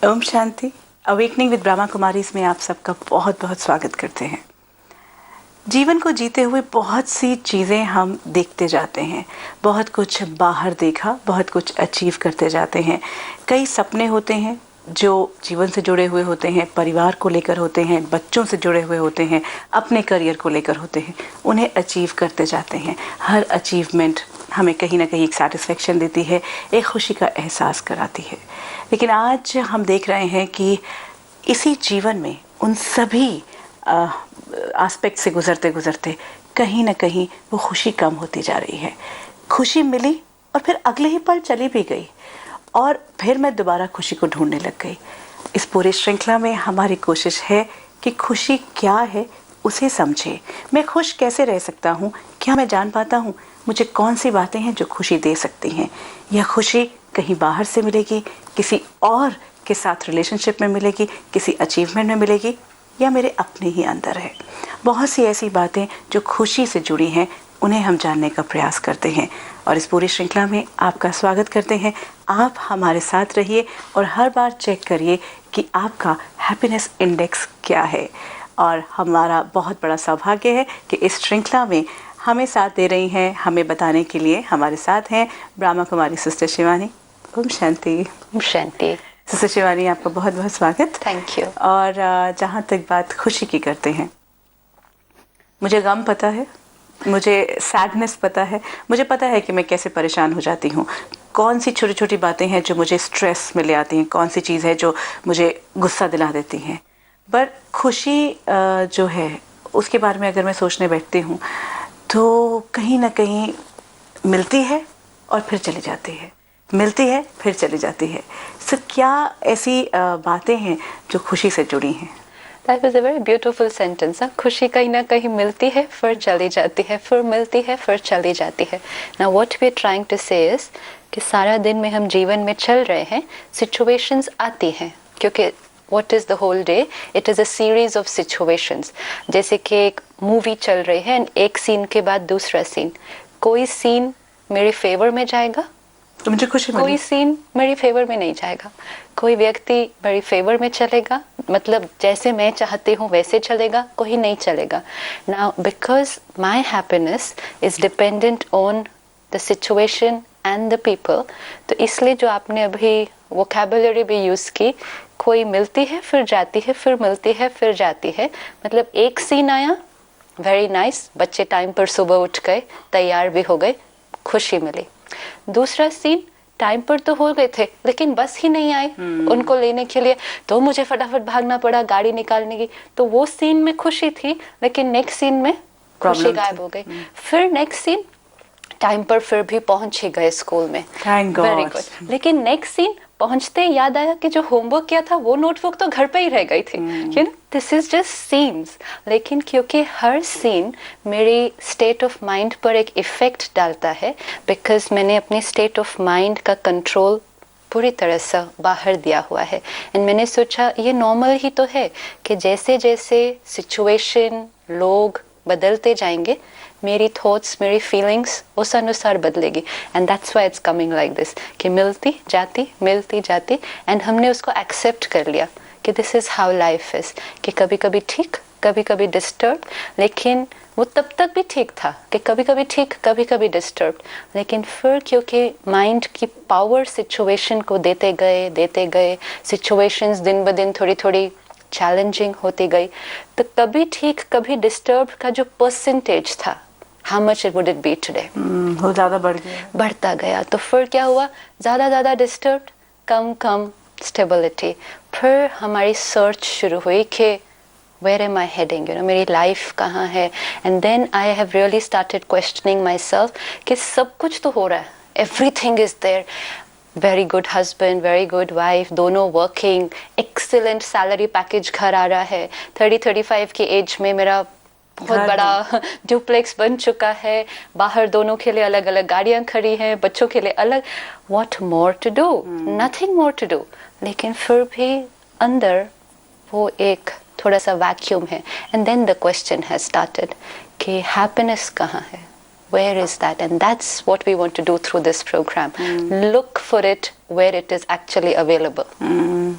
ओम शांति। Awakening with Brahma Kumaris में आप सबका बहुत बहुत स्वागत करते हैं। जीवन को जीते हुए बहुत सी चीज़ें हम देखते जाते हैं, बहुत कुछ बाहर देखा, बहुत कुछ अचीव करते जाते हैं। कई सपने होते हैं जो जीवन से जुड़े हुए होते हैं, परिवार को लेकर होते हैं, बच्चों से जुड़े हुए होते हैं, अपने करियर को लेकर होते हैं, उन्हें अचीव करते जाते हैं। हर अचीवमेंट हमें कहीं ना कहीं एक सेटिस्फेक्शन देती है, एक खुशी का एहसास कराती है। लेकिन आज हम देख रहे हैं कि इसी जीवन में उन सभी एस्पेक्ट से गुजरते गुजरते कहीं ना कहीं वो खुशी कम होती जा रही है। खुशी मिली और फिर अगले ही पल चली भी गई और फिर मैं दोबारा खुशी को ढूंढने लग गई। इस पूरी श्रृंखला में हमारी कोशिश है कि खुशी क्या है उसे समझे। मैं खुश कैसे रह सकता हूँ, क्या मैं जान पाता हूँ मुझे कौन सी बातें हैं जो खुशी दे सकती हैं। यह खुशी कहीं बाहर से मिलेगी, किसी और के साथ रिलेशनशिप में मिलेगी, किसी अचीवमेंट में मिलेगी, या मेरे अपने ही अंदर है। बहुत सी ऐसी बातें जो खुशी से जुड़ी हैं उन्हें हम जानने का प्रयास करते हैं और इस पूरी श्रृंखला में आपका स्वागत करते हैं। आप हमारे साथ रहिए और हर बार चेक करिए कि आपका हैप्पीनेस इंडेक्स क्या है। और हमारा बहुत बड़ा सौभाग्य है कि इस श्रृंखला में हमें साथ दे रही हैं, हमें बताने के लिए हमारे साथ हैं ब्रह्मा कुमारी सिस्टर शिवानी। ओम शांति। ओम शांति। सिस्टर शिवानी, आपका बहुत बहुत स्वागत। Thank you. और जहाँ तक बात खुशी की करते हैं, मुझे गम पता है, मुझे सैडनेस पता है, मुझे पता है कि मैं कैसे परेशान हो जाती हूँ, कौन सी छोटी छोटी बातें हैं जो मुझे स्ट्रेस में ले आती हैं, कौन सी चीज़ है जो मुझे गुस्सा दिला देती हैं। पर खुशी जो है उसके बारे में अगर मैं सोचने बैठती हूँ तो कहीं ना कहीं मिलती है और फिर चली जाती है, मिलती है फिर चली जाती है। सो क्या ऐसी बातें हैं जो खुशी से जुड़ी हैं? That was a very beautiful sentence. खुशी कहीं ना कहीं मिलती है फिर चली जाती है, फिर मिलती है फिर चली जाती है। Now what we are trying to say is कि सारा दिन में हम जीवन में चल रहे हैं, situations आती हैं, क्योंकि what is the whole day? It is a series of situations. जैसे कि एक मूवी चल रही है, एक सीन के बाद दूसरा सीन। कोई सीन मेरे फेवर में जाएगा तो मुझे खुशी मिली। कोई सीन मेरी फेवर में नहीं जाएगा। कोई व्यक्ति मेरी फेवर में चलेगा, मतलब जैसे मैं चाहती हूँ वैसे चलेगा, कोई नहीं चलेगा। Now because my happiness is dependent on the situation and the people, तो इसलिए जो आपने अभी वोकैबुलरी भी यूज की, कोई मिलती है फिर जाती है, फिर मिलती है फिर जाती है। मतलब एक सीन आया, वेरी नाइस, बच्चे टाइम पर सुबह उठ गए, तैयार भी हो गए, खुशी मिली। दूसरा सीन, टाइम पर तो हो गए थे लेकिन बस ही नहीं आए उनको लेने के लिए, तो मुझे फटाफट भागना पड़ा गाड़ी निकालने की। तो वो सीन में खुशी थी, लेकिन नेक्स्ट सीन में खुशी गायब हो गई। फिर नेक्स्ट सीन, टाइम पर फिर भी पहुंच ही गए स्कूल में, वेरी गुड। लेकिन नेक्स्ट सीन पहुंचते याद आया कि जो होमवर्क किया था वो नोटबुक तो घर पे ही रह गई थी। You know, this is just scenes. लेकिन क्योंकि हर सीन मेरी स्टेट ऑफ माइंड पर एक इफेक्ट डालता है, बिकॉज मैंने अपने स्टेट ऑफ माइंड का कंट्रोल पूरी तरह से बाहर दिया हुआ है। एंड मैंने सोचा ये नॉर्मल ही तो है कि जैसे जैसे सिचुएशन, लोग बदलते जाएंगे, मेरी थॉट्स, मेरी फीलिंग्स उस अनुसार बदलेगी। And that's why it's coming like this, कि मिलती जाती, एंड हमने उसको एक्सेप्ट कर लिया कि this is how life is, कि कभी कभी ठीक, कभी कभी डिस्टर्ब। लेकिन वो तब तक भी ठीक था कि कभी कभी ठीक, कभी कभी डिस्टर्ब। लेकिन फिर क्योंकि माइंड की पावर सिचुएशन को देते गए, सिचुएशंस दिन ब दिन थोड़ी थोड़ी चैलेंजिंग होती गई, तो कभी ठीक कभी डिस्टर्ब का जो परसेंटेज था, how much would it be today, वो ज़्यादा बढ़ता गया। तो फिर क्या हुआ, ज़्यादा डिस्टर्ब, कम स्टेबिलिटी। फिर हमारी सर्च शुरू हुई कि where am I heading, you know, मेरी लाइफ कहाँ है। and then I have really started questioning myself कि सब कुछ तो हो रहा है, everything is there, very good husband, very good wife, दोनों वर्किंग, एक्सीलेंट सैलरी पैकेज, घर आ रहा है, 30-35 की एज में मेरा बहुत बड़ा ड्यूप्लेक्स बन चुका है, बाहर दोनों के लिए अलग अलग गाड़ियां खड़ी हैं, बच्चों के लिए अलग। What more to do, nothing more to do. लेकिन फिर भी अंदर वो एक थोड़ा सा वैक्यूम है। And then the question has started कि हैप्पीनेस कहाँ है, Where is that? And that's what we want to do through this program. Look for it where it is actually available.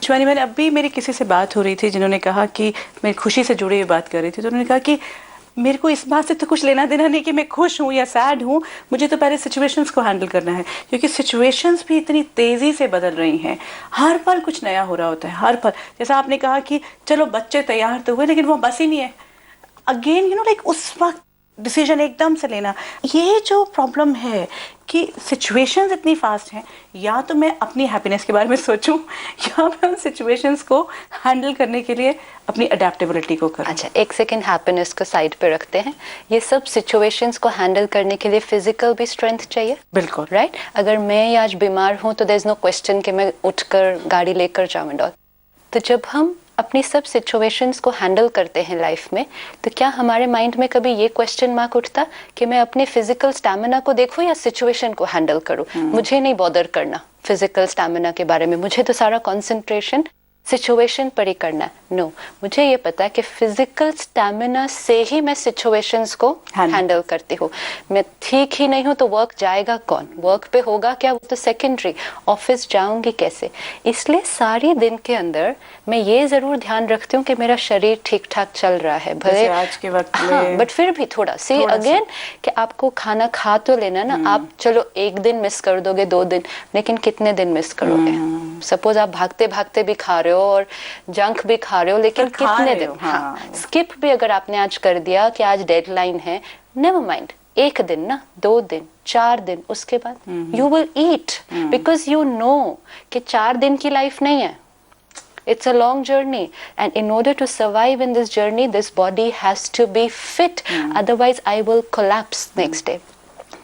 Shivani मैंने अभी मेरी किसी से बात हो रही थी जिन्होंने कहा कि मेरी खुशी से जुड़ी हुई बात कर रही थी, तो उन्होंने कहा कि मेरे को इस बात से तो कुछ लेना देना नहीं कि मैं खुश हूँ या सैड हूँ, मुझे तो पहले सिचुएशंस को हैंडल करना है, क्योंकि सिचुएशंस भी इतनी तेज़ी से बदल रही हैं, हर पल कुछ नया हो रहा होता है, हर पल। जैसा आपने कहा कि चलो बच्चे तैयार तो हुए लेकिन वो बस ही नहीं है, अगेन यू नो लाइक उस वक्त डिसीजन एकदम से लेना। ये जो प्रॉब्लम है कि सिचुएशंस इतनी फास्ट हैं, या तो मैं अपनी हैप्पीनेस के बारे में सोचूं या मैं उन सिचुएशंस को हैंडल करने के लिए अपनी अडेप्टेबिलिटी को करूं। अच्छा, एक सेकेंड हैप्पीनेस को साइड पे रखते हैं। ये सब सिचुएशंस को हैंडल करने के लिए फिजिकल भी स्ट्रेंथ चाहिए। बिल्कुल राइट। अगर मैं आज बीमार हूँ तो देयर इज नो क्वेश्चन कि मैं उठकर गाड़ी लेकर जाऊँ एंड ऑल। तो जब हम अपनी सब सिचुएशंस को हैंडल करते हैं लाइफ में, तो क्या हमारे माइंड में कभी ये क्वेश्चन मार्क उठता कि मैं अपने फिजिकल स्टैमिना को देखूं या सिचुएशन को हैंडल करूं? मुझे नहीं बॉदर करना फिजिकल स्टैमिना के बारे में, मुझे तो सारा कंसंट्रेशन सिचुएशन पर ही करना है। नो, मुझे ये पता है कि फिजिकल स्टैमिना से ही मैं सिचुएशंस को हैंडल करती हूँ। मैं ठीक ही नहीं हूँ तो वर्क जाएगा कौन? वर्क पे होगा क्या, वो तो सेकेंडरी। ऑफिस जाऊंगी कैसे? इसलिए सारी दिन के अंदर मैं ये जरूर ध्यान रखती हूँ कि मेरा शरीर ठीक ठाक चल रहा है, भले आज के वक्त में। हाँ, बट फिर भी थोड़ा सी अगेन कि आपको खाना खा तो लेना ना। आप चलो एक दिन मिस कर दोगे, 2 दिन, लेकिन कितने दिन मिस करोगे? सपोज आप भागते भागते भी खा रहे हो और जंक भी खा रहे हो, लेकिन कितने दिन? हाँ, स्किप भी अगर आपने आज कर दिया कि आज डेडलाइन है, नेवर माइंड, 1 दिन ना, 2 दिन, 4 दिन, उसके बाद you will eat, because you know कि 4 दिन की लाइफ नहीं है। It's a long journey, and in order to survive in this journey, this body has to be fit. Otherwise, I will collapse next day.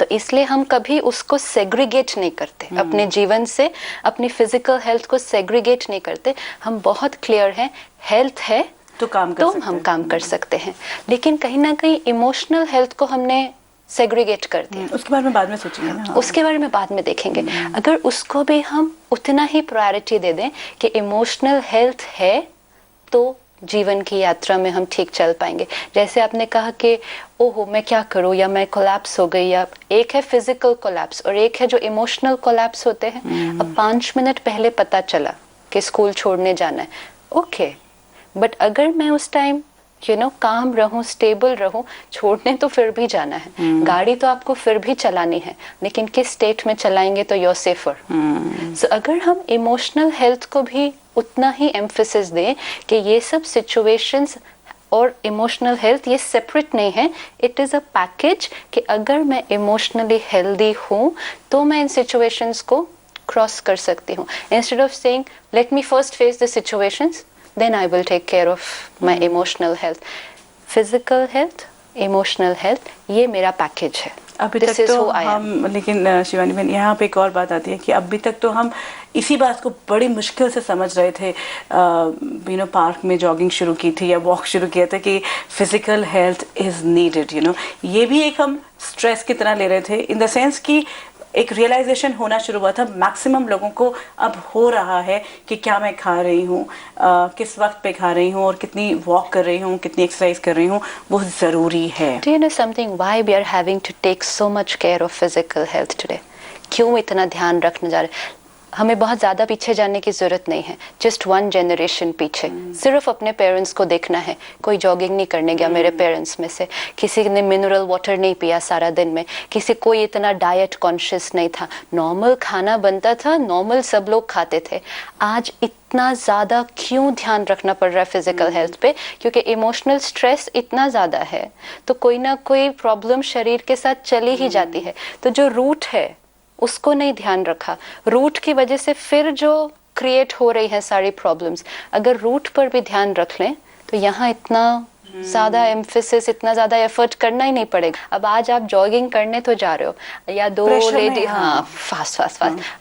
तो इसलिए हम कभी उसको सेग्रीगेट नहीं करते अपने जीवन से, अपनी फिजिकल हेल्थ को सेग्रीगेट नहीं करते। हम बहुत क्लियर हैं, हेल्थ है तो हम काम कर सकते हैं, लेकिन कहीं ना कहीं इमोशनल हेल्थ को हमने सेग्रीगेट कर दिया। उसके बारे में बाद में सोचेंगे ना। उसके बारे में बाद में देखेंगे। अगर उसको भी हम उतना ही प्रायोरिटी दे दें कि इमोशनल हेल्थ है, तो जीवन की यात्रा में हम ठीक चल पाएंगे। जैसे आपने कहा कि ओहो मैं क्या करूं, या मैं कोलैप्स हो गई, या एक है फिजिकल कोलैप्स और एक है जो इमोशनल कोलैप्स होते हैं। अब 5 मिनट पहले पता चला कि स्कूल छोड़ने जाना है, ओके, बट अगर मैं उस टाइम काम रहूं, स्टेबल रहूं, छोड़ने तो फिर भी जाना है। गाड़ी तो आपको फिर भी चलानी है, लेकिन किस स्टेट में चलाएंगे तो you're safer। So, अगर हम इमोशनल हेल्थ को भी उतना ही एम्फेसिस दें कि ये सब सिचुएशंस और इमोशनल हेल्थ ये सेपरेट नहीं है, इट इज अ पैकेज, कि अगर मैं इमोशनली हेल्दी हूँ तो मैं इन सिचुएशंस को क्रॉस कर सकती हूँ। Instead of saying let me first face the situations, then I will take care of my emotional health. Physical health, emotional health, ये मेरा पैकेज है। अभी तक तो हम, लेकिन शिवानी बहन यहाँ पे एक और बात आती है कि अभी तक तो हम इसी बात को बड़ी मुश्किल से समझ रहे थे। पार्क में जॉगिंग शुरू की थी या वॉक शुरू किया था कि फिजिकल हेल्थ इज नीडेड, ये भी एक हम स्ट्रेस की तरह ले रहे थे, इन द सेंस कि एक रियलाइजेशन होना शुरू हुआ था। मैक्सिमम लोगों को अब हो रहा है कि क्या मैं खा रही हूँ, किस वक्त पे खा रही हूँ, और कितनी वॉक कर रही हूँ, कितनी एक्सरसाइज कर रही हूँ, वो ज़रूरी है। Do you know something? Why we are having to take so much care of physical health today? क्यों इतना ध्यान रखने जा रहे हैं? हमें बहुत ज़्यादा पीछे जाने की ज़रूरत नहीं है, जस्ट 1 जनरेशन पीछे। सिर्फ अपने पेरेंट्स को देखना है। कोई जॉगिंग नहीं करने गया मेरे पेरेंट्स में से, किसी ने मिनरल वाटर नहीं पिया सारा दिन में, किसी कोई इतना डाइट कॉन्शियस नहीं था, नॉर्मल खाना बनता था, नॉर्मल सब लोग खाते थे। आज इतना ज़्यादा क्यों ध्यान रखना पड़ रहा है फिजिकल हेल्थ पे? क्योंकि इमोशनल स्ट्रेस इतना ज़्यादा है तो कोई ना कोई प्रॉब्लम शरीर के साथ चली ही जाती है। तो जो रूट है उसको नहीं ध्यान रखा, रूट की वजह से फिर जो क्रिएट हो रही है सारी प्रॉब्लम्स, अगर रूट पर भी ध्यान रख लें तो यहाँ इतना ज़्यादा एम्फेसिस, इतना ज़्यादा एफर्ट करना ही नहीं पड़ेगा। अब आज आप जॉगिंग करने तो जा रहे हो, या 2 लेडी, हाँ, फास्ट।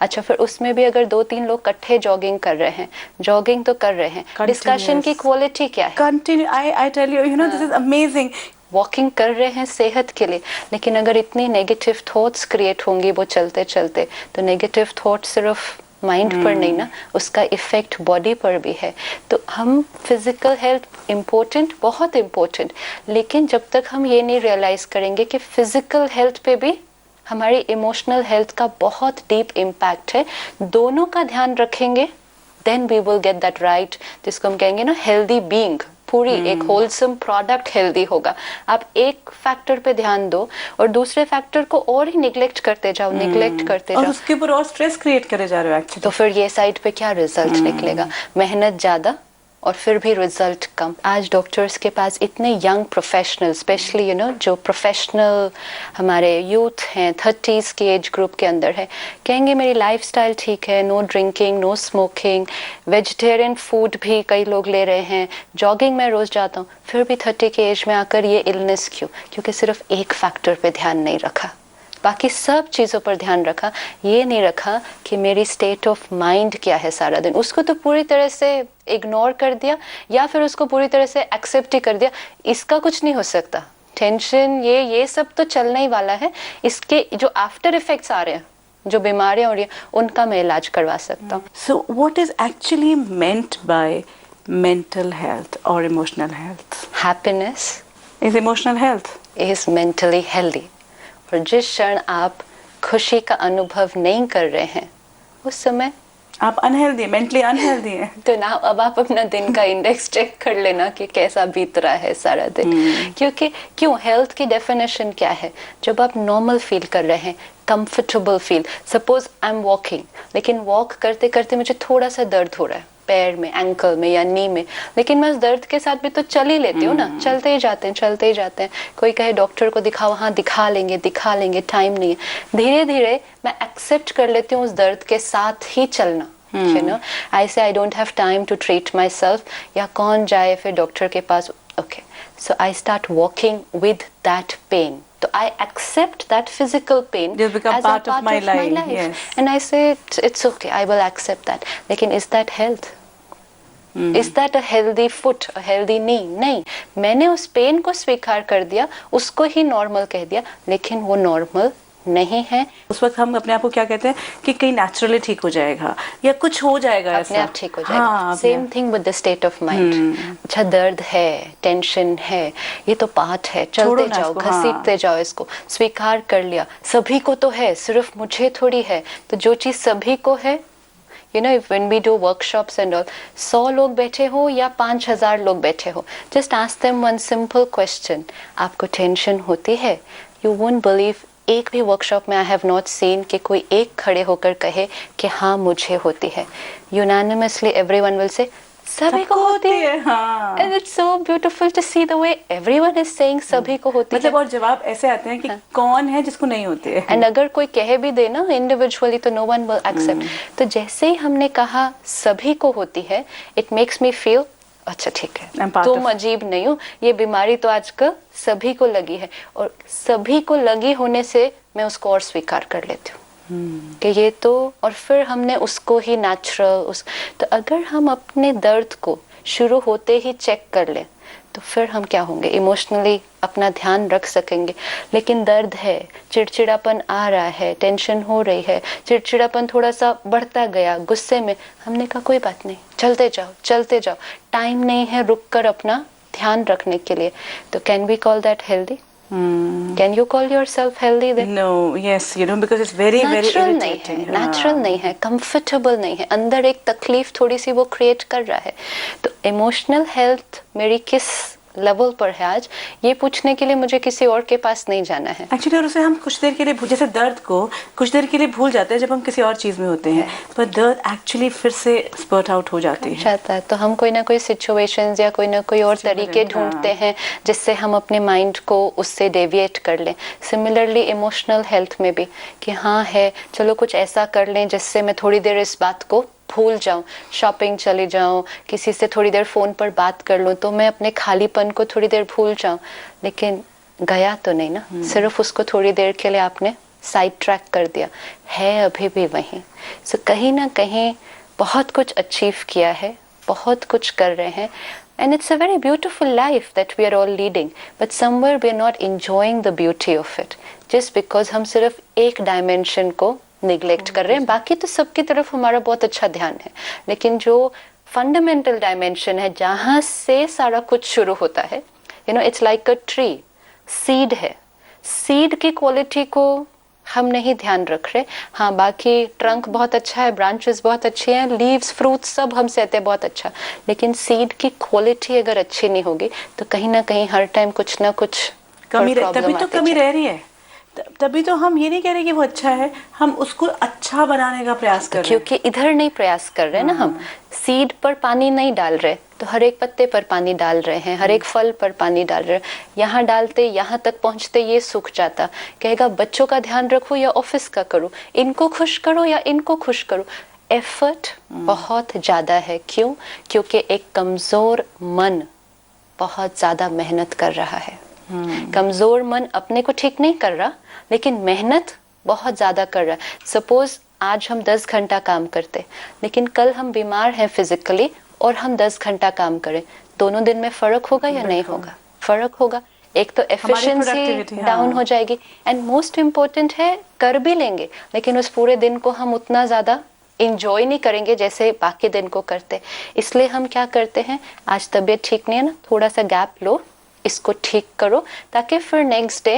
अच्छा, फिर उसमें भी अगर 2-3 लोग इकट्ठे जॉगिंग कर रहे हैं, जॉगिंग तो कर रहे हैं, डिस्कशन की क्वालिटी क्या है? Continue, I tell you, this is amazing. Walking कर रहे हैं सेहत के लिए, लेकिन अगर इतनी नेगेटिव थॉट्स क्रिएट होंगी वो चलते चलते, तो नेगेटिव थॉट सिर्फ माइंड पर नहीं ना, उसका इफेक्ट बॉडी पर भी है। तो हम फिजिकल हेल्थ इम्पोर्टेंट, बहुत इम्पोर्टेंट, लेकिन जब तक हम ये नहीं रियलाइज करेंगे कि फिजिकल हेल्थ पे भी हमारी इमोशनल हेल्थ का बहुत डीप इम्पैक्ट है, दोनों का ध्यान रखेंगे, then we will get that right, जिसको हम कहेंगे ना हेल्दी बीइंग, पूरी एक होलसम प्रोडक्ट हेल्दी होगा। आप एक फैक्टर पे ध्यान दो और दूसरे फैक्टर को और ही निग्लेक्ट करते जाओ, निग्लेक्ट करते और जाओ, उसके ऊपर और स्ट्रेस क्रिएट करे जा रहे हो एक्चुअली। तो फिर ये साइड पे क्या रिजल्ट निकलेगा? मेहनत ज्यादा और फिर भी रिजल्ट कम। आज डॉक्टर्स के पास इतने young professional, specially you know जो प्रोफेशनल हमारे यूथ हैं 30s के एज ग्रुप के अंदर है, कहेंगे मेरी लाइफस्टाइल ठीक है, no drinking, no smoking, vegetarian food भी कई लोग ले रहे हैं, जॉगिंग में रोज जाता हूँ, फिर भी 30 के एज में आकर ये इलनेस क्यों? क्योंकि सिर्फ एक फैक्टर पे ध्यान नहीं रखा, बाकी सब चीज़ों पर ध्यान रखा, ये नहीं रखा कि मेरी स्टेट ऑफ माइंड क्या है सारा दिन। उसको तो पूरी तरह से इग्नोर कर दिया या फिर उसको पूरी तरह से एक्सेप्ट ही कर दिया, इसका कुछ नहीं हो सकता, टेंशन ये सब तो चलने ही वाला है, इसके जो आफ्टर इफेक्ट्स आ रहे हैं, जो बीमारियां हो रही हैं, उनका मैं इलाज करवा सकता हूँ। So what is actually meant by mental health और emotional health? Happiness is emotional health is mentally healthy. और जिस क्षण आप खुशी का अनुभव नहीं कर रहे हैं, उस समय आप अनहेल्दी, मेंटली अनहेल्दी हैं। तो ना अब आप अपना दिन का इंडेक्स चेक कर लेना कि कैसा बीत रहा है सारा दिन। क्योंकि क्यों, हेल्थ की डेफिनेशन क्या है? जब आप नॉर्मल फील कर रहे हैं, comfortable feel, suppose I am walking, लेकिन वॉक करते करते मुझे थोड़ा सा दर्द हो रहा है पैर में, एंकल में या नी में, लेकिन मैं उस दर्द के साथ भी तो चल ही लेती हूँ ना, चलते ही जाते हैं, चलते ही जाते हैं। कोई कहे डॉक्टर को दिखाओ, हाँ दिखा लेंगे, टाइम नहीं है। धीरे धीरे मैं एक्सेप्ट कर लेती हूँ उस दर्द के साथ ही चलना। You know, I say I don't have time to treat myself, या कौन जाए फिर डॉक्टर के पास? Okay, so I start walking with that pain. So I accept that physical pain Just become as part a of my life. Yes. And I say it's okay, I will accept that. लेकिन is that health? Is that a healthy foot, a healthy knee? नहीं, मैंने उस pen को स्वीकार कर दिया, उसको ही normal कह दिया, लेकिन वो नॉर्मल नहीं है। उस वक्त हम अपने आप को क्या कहते हैं कि कहीं नेचुरली ठीक हो जाएगा या कुछ हो जाएगा, अपने ऐसा आप ठीक हो जाएगा। हाँ, same thing with the state of mind. अच्छा दर्द है, टेंशन है, ये तो पार्ट है, चलते जाओ, घसीटते जाओ, इसको स्वीकार कर लिया। सभी को तो है, सिर्फ मुझे थोड़ी है। तो जो चीज सभी को है, you know, if when we do workshops and all, 100 लोग बैठे हो या 5000 लोग बैठे हो, just ask them one simple question, आपको टेंशन होती है? You won't believe, एक भी वर्कशॉप में आई हैव नॉट सीन कि कोई एक खड़े होकर कहे कि हाँ मुझे होती है। यूनानिमसली एवरीवन विल से सभी को होती है। हाँ। And it's so beautiful to see the way everyone is saying सभी को होती मतलब है। और जवाब ऐसे आते हैं कि कौन है जिसको नहीं होती है। एंड अगर कोई कह भी दे ना इंडिविजुअली, तो नो वन विल एक्सेप्ट। तो जैसे ही हमने कहा सभी को होती है, इट मेक्स मी फील अच्छा ठीक है, तुम अजीब नहीं हो, ये बीमारी तो आजकल सभी को लगी है। और सभी को लगी होने से मैं उसको और स्वीकार कर लेती हूँ कि ये तो, और फिर हमने उसको ही नेचुरल तो अगर हम अपने दर्द को शुरू होते ही चेक कर लें, तो फिर हम क्या होंगे, इमोशनली अपना ध्यान रख सकेंगे। लेकिन दर्द है, चिड़चिड़ापन आ रहा है, टेंशन हो रही है, चिड़चिड़ापन थोड़ा सा बढ़ता गया, गुस्से में, हमने कहा कोई बात नहीं, चलते जाओ, टाइम नहीं है रुक कर अपना ध्यान रखने के लिए। तो can we call that healthy? Can you call yourself healthy then? No, yes, you know, because it's very very irritating. Natural नहीं है, कंफर्टेबल नहीं है, अंदर एक तकलीफ थोड़ी सी वो क्रिएट कर रहा है। तो इमोशनल हेल्थ मेरी किस लेवल पर है आज, ये पूछने के लिए मुझे किसी और के पास नहीं जाना है एक्चुअली। और उसे हम कुछ देर के लिए जैसे दर्द को कुछ देर के लिए भूल जाते हैं जब हम किसी और चीज में होते हैं, पर दर्द एक्चुअली फिर से स्पर्ट आउट हो जाती है। तो हम कोई ना कोई सिचुएशंस या कोई ना कोई और तरीके ढूंढते हैं जिससे हम अपने माइंड को उससे डेविएट कर लें। सिमिलरली इमोशनल हेल्थ में भी कि हाँ है, चलो कुछ ऐसा कर लें जिससे मैं थोड़ी देर इस बात को भूल जाऊं, शॉपिंग चली जाऊं, किसी से थोड़ी देर फोन पर बात कर लूं, तो मैं अपने खालीपन को थोड़ी देर भूल जाऊं। लेकिन गया तो नहीं ना, सिर्फ उसको थोड़ी देर के लिए आपने साइड ट्रैक कर दिया, है अभी भी वहीं। सो कहीं ना कहीं बहुत कुछ अचीव किया है, बहुत कुछ कर रहे हैं, and it's a very beautiful life that we are all leading, but somewhere we are not enjoying the beauty of it, just because हम सिर्फ एक डायमेंशन को निग्लेक्ट कर रहे हैं। बाकी तो सबकी तरफ हमारा बहुत अच्छा ध्यान है, लेकिन जो फंडामेंटल डायमेंशन है जहां से सारा कुछ शुरू होता है, it's like a tree, seed है, सीड की क्वालिटी को हम नहीं ध्यान रख रहे। हाँ, बाकी ट्रंक बहुत अच्छा है, ब्रांचेस बहुत अच्छे हैं, लीव्स फ्रूट्स सब हम सहते हैं बहुत अच्छा, लेकिन सीड की क्वालिटी अगर अच्छी नहीं होगी तो कहीं ना कहीं हर टाइम कुछ ना कुछ कमी तभी तो कमी रह रही है। तभी तो हम ये नहीं कह रहे कि वो अच्छा है, हम उसको अच्छा बनाने का प्रयास कर रहे हैं। क्योंकि इधर नहीं प्रयास कर रहे ना, हम सीड पर पानी नहीं डाल रहे, तो हर एक पत्ते पर पानी डाल रहे हैं, हर एक फल पर पानी डाल रहे हैं। यहाँ डालते यहाँ तक पहुँचते ये सूख जाता। कहेगा बच्चों का ध्यान रखो या ऑफिस का करो, इनको खुश करो या इनको खुश करो। एफर्ट बहुत ज्यादा है। क्यों? क्योंकि एक कमजोर मन बहुत ज्यादा मेहनत कर रहा है। कमजोर मन अपने को ठीक नहीं कर रहा, लेकिन मेहनत बहुत ज्यादा कर रहा है। सपोज आज हम 10 घंटा काम करते, लेकिन कल हम बीमार हैं फिजिकली और हम 10 घंटा काम करें, दोनों दिन में फर्क होगा या नहीं होगा? फर्क होगा। एक तो एफिशिएंसी डाउन हो जाएगी, एंड मोस्ट इम्पोर्टेंट है कर भी लेंगे, लेकिन उस पूरे दिन को हम उतना ज्यादा इंजॉय नहीं करेंगे जैसे बाकी दिन को करते। इसलिए हम क्या करते हैं, आज तबीयत ठीक नहीं है ना, थोड़ा सा गैप लो, इसको ठीक करो, ताकि फिर next day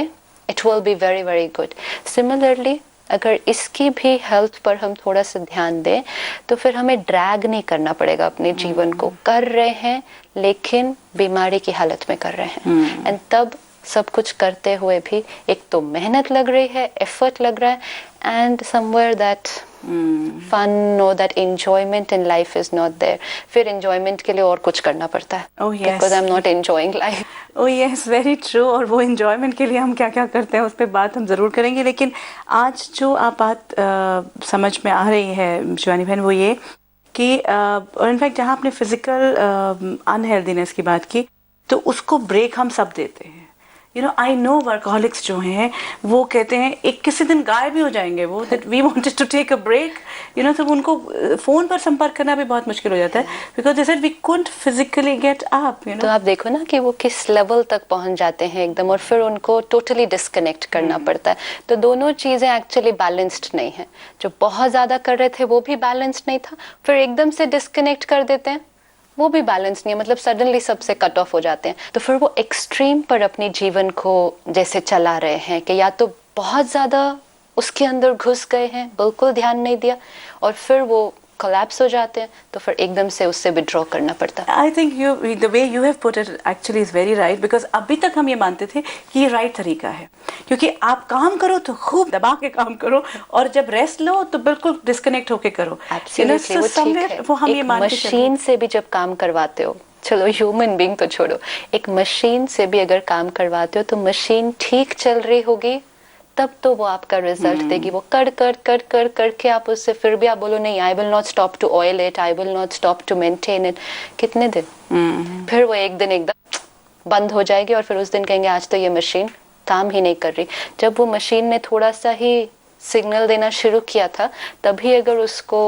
it will be very very good. Similarly अगर इसकी भी हेल्थ पर हम थोड़ा सा ध्यान दें तो फिर हमें ड्रैग नहीं करना पड़ेगा अपने जीवन को। कर रहे हैं लेकिन बीमारी की हालत में कर रहे हैं, एंड तब सब कुछ करते हुए भी एक तो मेहनत लग रही है, एफर्ट लग रहा है, and somewhere that fun no that enjoyment in life is not there. फिर एंजॉयमेंट के लिए और कुछ करना पड़ता है, because I am not enjoying life. Oh yes, very true. और वो एंजॉयमेंट के लिए हम क्या क्या करते हैं उस पर बात हम ज़रूर करेंगे, लेकिन आज जो आप बात समझ में आ रही है शिवानी बहन, वो ये कि और इनफैक्ट जहाँ आपने फिजिकल अनहेल्दीनेस की बात की, तो उसको ब्रेक हम सब देते हैं। आई नो वर्कहॉलिक्स जो हैं वो कहते हैं एक किसी दिन गायब भी हो जाएंगे वो, that we wanted to take a break, तो उनको फोन पर संपर्क करना भी बहुत मुश्किल हो जाता है, because they said we couldn't physically get up. तो आप देखो ना कि वो किस लेवल तक पहुंच जाते हैं एकदम, और फिर उनको टोटली डिस्कनेक्ट करना पड़ता है। तो दोनों चीजें एक्चुअली बैलेंस्ड नहीं है। जो बहुत ज्यादा कर रहे थे वो भी बैलेंस्ड नहीं था, फिर एकदम से डिस्कनेक्ट कर देते हैं, वो भी बैलेंस नहीं है, मतलब सडनली सबसे कट ऑफ हो जाते हैं। तो फिर वो एक्सट्रीम पर अपने जीवन को जैसे चला रहे हैं कि या तो बहुत ज्यादा उसके अंदर घुस गए हैं, बिल्कुल ध्यान नहीं दिया, और फिर वो कोलैप्स हो जाते हैं, तो फिर एकदम से उससे विड्रॉ करना पड़ता है। I think the way you have put it actually is very right, because अभी तक हम ये मानते थे कि ये राइट तरीका है, क्योंकि आप काम करो तो खूब दबा के काम करो, और जब रेस्ट लो तो बिल्कुल डिस्कनेक्ट होके करो। वो हम ये मशीन से भी जब काम करवाते हो, चलो ह्यूमन बीइंग तो छोड़ो, एक मशीन से भी अगर काम करवाते हो तो मशीन ठीक चल रही होगी तब तो वो आपका रिजल्ट देगी। वो कर कर कर कर करके आप उससे फिर भी आप बोलो नहीं, I will not stop to oil it, I will not stop to maintain it, कितने दिन? फिर वो एक दिन एकदम बंद हो जाएगी, और फिर उस दिन कहेंगे आज तो ये मशीन काम ही नहीं कर रही। जब वो मशीन ने थोड़ा सा ही सिग्नल देना शुरू किया था, तभी अगर उसको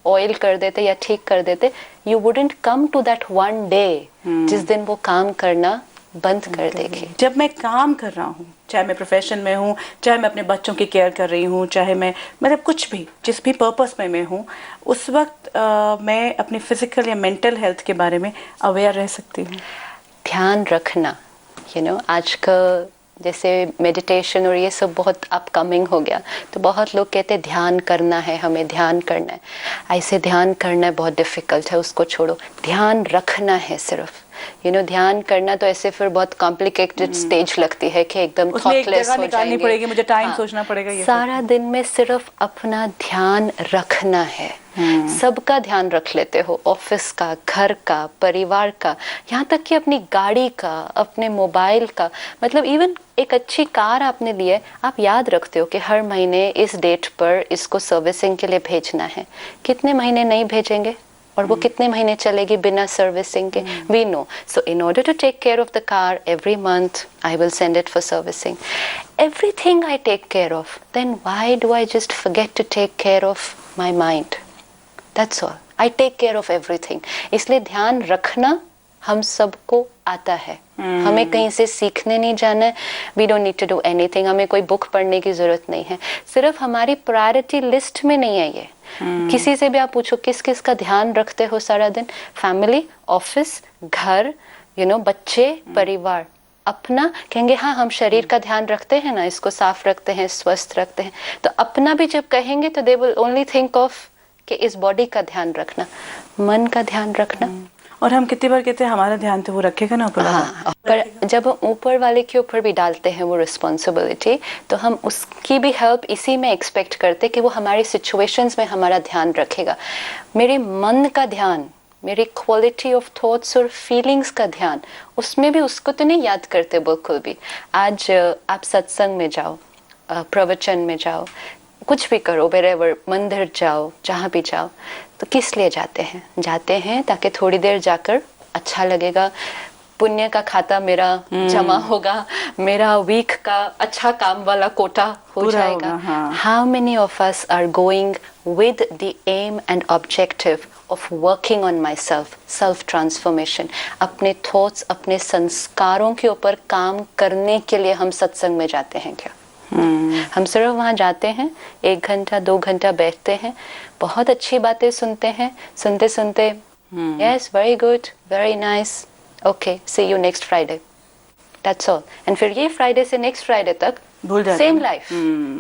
ऑयल कर देते या ठीक कर देते, you wouldn't come to that one day जिस दिन वो काम करना बंद कर देगी। जब मैं काम कर रहा हूँ, चाहे मैं प्रोफेशन में हूँ, चाहे मैं अपने बच्चों की केयर कर रही हूँ, चाहे मैं मतलब कुछ भी जिस भी पर्पस में मैं हूँ, उस वक्त मैं अपनी फिजिकल या मेंटल हेल्थ के बारे में अवेयर रह सकती हूँ। ध्यान रखना, आजकल जैसे मेडिटेशन और ये सब बहुत अपकमिंग हो गया, तो बहुत लोग कहते हैं ध्यान करना है, हमें ध्यान करना है। ऐसे ध्यान करना है बहुत डिफिकल्ट है, उसको छोड़ो। ध्यान रखना है सिर्फ, ध्यान करना तो ऐसे फिर बहुत कॉम्प्लिकेटेड स्टेज लगती है कि एकदम थॉटलेस हो जाएंगे, पड़ेगी, मुझे टाइम सोचना पड़ेगा। ये सारा दिन में सिर्फ अपना ध्यान रखना है। सबका ध्यान रख लेते हो, ऑफिस का, घर का, परिवार का, यहाँ तक कि अपनी गाड़ी का, अपने मोबाइल का। मतलब इवन एक अच्छी कार आपने ली है, आप याद रखते हो कि हर महीने इस डेट पर इसको सर्विसिंग के लिए भेजना है। कितने महीने नहीं भेजेंगे और वो कितने महीने चलेगी बिना सर्विसिंग के? We know. So in order to take care of the car every month I will send it for servicing. Everything I take care of, then why do I just forget to take care of my mind? That's all. I take care of everything. इसलिए ध्यान रखना हम सबको आता है, हमें कहीं से सीखने नहीं जाना है। We don't need to do anything, हमें कोई बुक पढ़ने की जरूरत नहीं है, सिर्फ हमारी प्रायोरिटी लिस्ट में नहीं है ये। किसी से भी आप पूछो किस किस का ध्यान रखते हो सारा दिन, फैमिली, ऑफिस, घर, बच्चे, परिवार, अपना, कहेंगे हाँ हम शरीर का ध्यान रखते हैं ना, इसको साफ रखते हैं, स्वस्थ रखते हैं। तो अपना भी जब कहेंगे तो they will only think of कि इस बॉडी का ध्यान रखना, मन का ध्यान रखना। और हम कितनी बार कहते हैं हमारा ध्यान तो वो रखेगा ना ऊपर वाला। हाँ, पर जब हम ऊपर वाले के ऊपर भी डालते हैं वो रिस्पॉन्सिबिलिटी, तो हम उसकी भी हेल्प इसी में एक्सपेक्ट करते कि वो हमारी सिचुएशंस में हमारा ध्यान रखेगा। मेरे मन का ध्यान, मेरी क्वालिटी ऑफ थॉट्स और फीलिंग्स का ध्यान, उसमें भी उसको तो नहीं याद करते बिल्कुल भी। आज आप सत्संग में जाओ, प्रवचन में जाओ, कुछ भी करो, wherever, मंदिर जाओ, जहाँ भी जाओ, तो किस लिए जाते हैं? जाते हैं ताकि थोड़ी देर जाकर अच्छा लगेगा, पुण्य का खाता मेरा जमा होगा, मेरा वीक का अच्छा काम वाला कोटा हो जाएगा। How many of us are going with the aim and objective of working on myself, self transformation? अपने थॉट्स, अपने संस्कारों के ऊपर काम करने के लिए हम सत्संग में जाते हैं क्या? हम सिर्फ वहाँ जाते हैं, 1 घंटा 2 घंटा बैठते हैं, बहुत अच्छी बातें सुनते हैं, सुनते सुनते yes very good, very nice, okay, see you next Friday, that's all. And फिर ये फ्राइडे से नेक्स्ट फ्राइडे तक सेम लाइफ,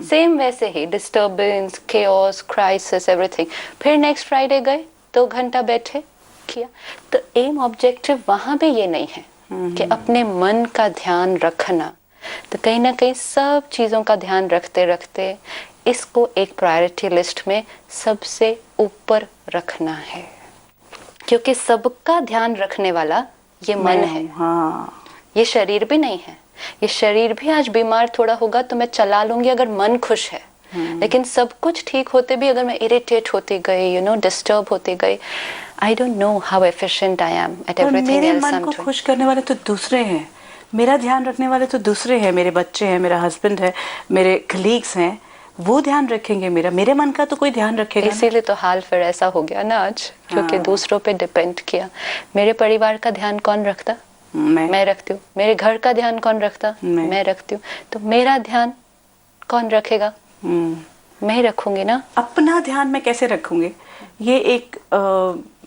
सेम वैसे ही डिस्टर्बेंस, केओस, क्राइसिस, एवरीथिंग। फिर नेक्स्ट फ्राइडे गए, 2 घंटा बैठे, किया। तो एम ऑब्जेक्टिव वहाँ पे ये नहीं है कि अपने मन का ध्यान रखना। तो कहीं ना कहीं सब चीज़ों का ध्यान रखते रखते इसको एक प्रायोरिटी लिस्ट में सबसे ऊपर रखना है, क्योंकि सबका ध्यान रखने वाला ये मन है। हाँ। ये शरीर भी नहीं है। ये शरीर भी आज बीमार थोड़ा होगा तो मैं चला लूंगी अगर मन खुश है, लेकिन सब कुछ ठीक होते भी अगर मैं इरिटेट होती गई, डिस्टर्ब होती गई, I don't know how efficient I am at everything मेरे एल्स। मन को खुश करने वाले तो दूसरे हैं, मेरा ध्यान रखने वाले तो दूसरे हैं, मेरे बच्चे हैं, मेरा हस्बैंड है, मेरे कलीग्स हैं, वो ध्यान रखेंगे मेरा, मेरे मन का तो कोई ध्यान रखेगा। इसीलिए तो हाल फिर ऐसा हो गया ना आज, क्योंकि दूसरों पे डिपेंड किया। मेरे परिवार का ध्यान कौन रखता? मैं रखती हूँ। मेरे घर का ध्यान कौन रखता? मैं रखती हूँ। तो मेरा ध्यान कौन रखेगा? मैं रखूंगी ना। अपना ध्यान मैं कैसे रखूंगी, ये एक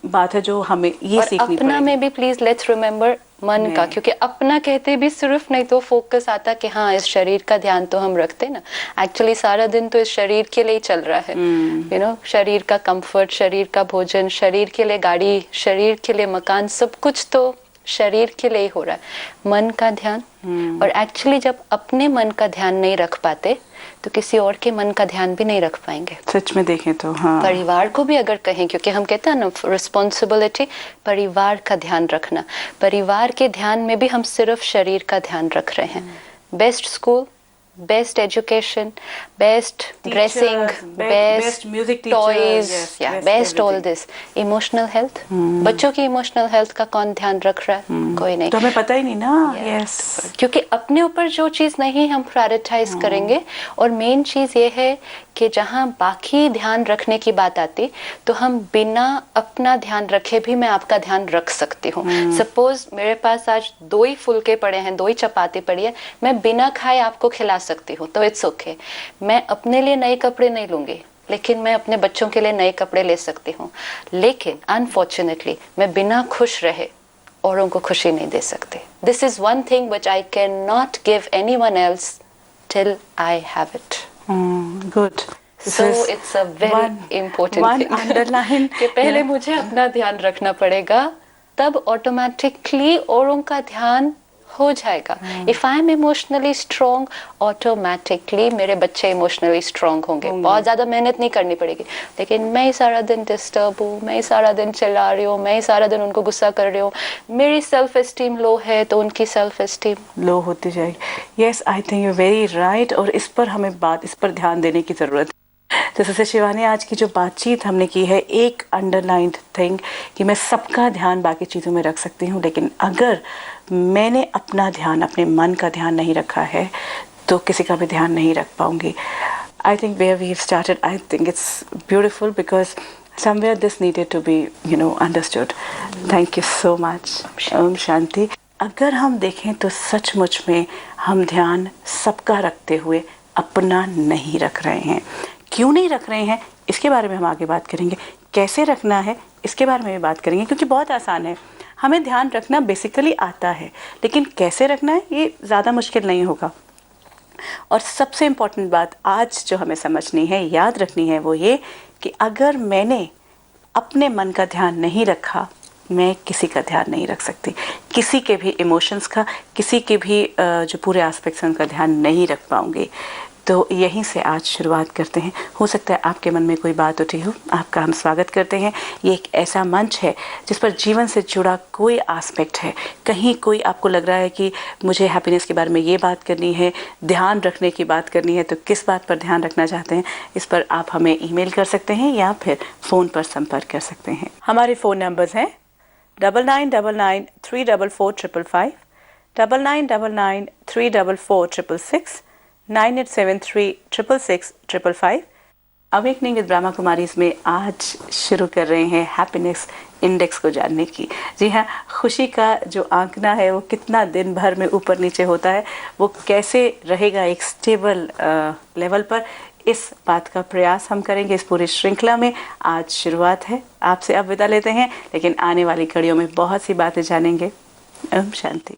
बात है जो हमें ये सीखनी पड़ेगी। अपना में भी प्लीज लेट्स रिमेम्बर मन का, क्योंकि अपना कहते भी सिर्फ नहीं तो फोकस आता कि हाँ इस शरीर का ध्यान तो हम रखते ना, एक्चुअली सारा दिन तो इस शरीर के लिए ही चल रहा है। शरीर का कंफर्ट, शरीर का भोजन, शरीर के लिए गाड़ी, शरीर के लिए मकान, सब कुछ तो शरीर के लिए ही हो रहा है। मन का ध्यान, और एक्चुअली जब अपने मन का ध्यान नहीं रख पाते तो किसी और के मन का ध्यान भी नहीं रख पाएंगे। सच में देखें तो हाँ। परिवार को भी अगर कहें, क्योंकि हम कहते हैं ना रिस्पॉन्सिबिलिटी, परिवार का ध्यान रखना, परिवार के ध्यान में भी हम सिर्फ शरीर का ध्यान रख रहे हैं। Best school, best education, best dressing, best music toys, या best all this. Emotional health, बच्चों की इमोशनल हेल्थ का कौन ध्यान रख रहा है? कोई नहीं। तो हमें पता ही नहीं ना। यस, क्योंकि अपने ऊपर जो चीज नहीं हम प्रायोरिटाइज करेंगे। और मेन चीज ये है कि जहाँ बाकी ध्यान रखने की बात आती तो हम बिना अपना ध्यान रखे भी मैं आपका ध्यान रख सकती हूँ। सपोज मेरे पास आज 2 ही फुलके पड़े हैं, 2 ही चपाती पड़ी है, मैं बिना खाए आपको खिला सकती हूँ, तो इट्स ओके। मैं अपने लिए नए कपड़े नहीं लूंगी, लेकिन मैं अपने बच्चों के लिए नए कपड़े ले सकती हूँ। लेकिन अनफॉर्चुनेटली मैं बिना खुश रहे औरों को खुशी नहीं दे सकती। This is one thing which I can not give anyone else till I have it. Good. So it's a very important thing. Underline कि पहले मुझे अपना ध्यान रखना पड़ेगा, तब ऑटोमेटिकली औरों का ध्यान हो जाएगा। If I am emotionally strong, automatically मेरे बच्चे इमोशनली स्ट्रॉन्ग होंगे। बहुत ज्यादा मेहनत नहीं करनी पड़ेगी। लेकिन मैं ही सारा दिन डिस्टर्ब हूँ, मैं ही सारा दिन चिल्ला रही हूँ, मैं ही सारा दिन उनको गुस्सा कर रही हूँ, मेरी सेल्फ एस्टीम लो है तो उनकी सेल्फ एस्टीम लो होती जाएगी। Yes, I think you very right. और इस पर हमें इस पर ध्यान देने की जरूरत है। तो जैसे शिवानी, आज की जो बातचीत हमने की है, एक अंडरलाइंड थिंग कि मैं सबका ध्यान बाकी चीज़ों में रख सकती हूँ, लेकिन अगर मैंने अपना ध्यान, अपने मन का ध्यान नहीं रखा है तो किसी का भी ध्यान नहीं रख पाऊंगी। I think where we have started, I think it's beautiful, because somewhere this needed to be understood. Thank you so much. Om Shanti. अगर हम देखें तो सचमुच में हम ध्यान सबका रखते हुए अपना नहीं रख रहे हैं। क्यों नहीं रख रहे हैं इसके बारे में हम आगे बात करेंगे, कैसे रखना है इसके बारे में भी बात करेंगे, क्योंकि बहुत आसान है। हमें ध्यान रखना बेसिकली आता है, लेकिन कैसे रखना है ये ज़्यादा मुश्किल नहीं होगा। और सबसे इम्पॉर्टेंट बात आज जो हमें समझनी है, याद रखनी है, वो ये कि अगर मैंने अपने मन का ध्यान नहीं रखा, मैं किसी का ध्यान नहीं रख सकती, किसी के भी इमोशंस का, किसी के भी जो पूरे एस्पेक्ट्स हैं उनका ध्यान नहीं रख पाऊंगी। तो यहीं से आज शुरुआत करते हैं। हो सकता है आपके मन में कोई बात उठी हो, आपका हम स्वागत करते हैं। ये एक ऐसा मंच है जिस पर जीवन से जुड़ा कोई एस्पेक्ट है, कहीं कोई आपको लग रहा है कि मुझे हैप्पीनेस के बारे में ये बात करनी है, ध्यान रखने की बात करनी है, तो किस बात पर ध्यान रखना चाहते हैं, इस पर आप हमें ईमेल कर सकते हैं या फिर फ़ोन पर संपर्क कर सकते हैं। हमारे फ़ोन नंबर्स हैं 9999344555, 9999344666, 9873666555। अवेकनिंग विद ब्रह्मा कुमारीज में आज शुरू कर रहे हैं हैप्पीनेस इंडेक्स को जानने की। जी हाँ, खुशी का जो आंकड़ा है वो कितना दिन भर में ऊपर नीचे होता है, वो कैसे रहेगा एक स्टेबल लेवल पर, इस बात का प्रयास हम करेंगे इस पूरी श्रृंखला में। आज शुरुआत है, आपसे अब विदा लेते हैं, लेकिन आने वाली कड़ियों में बहुत सी बातें जानेंगे। ओम शांति।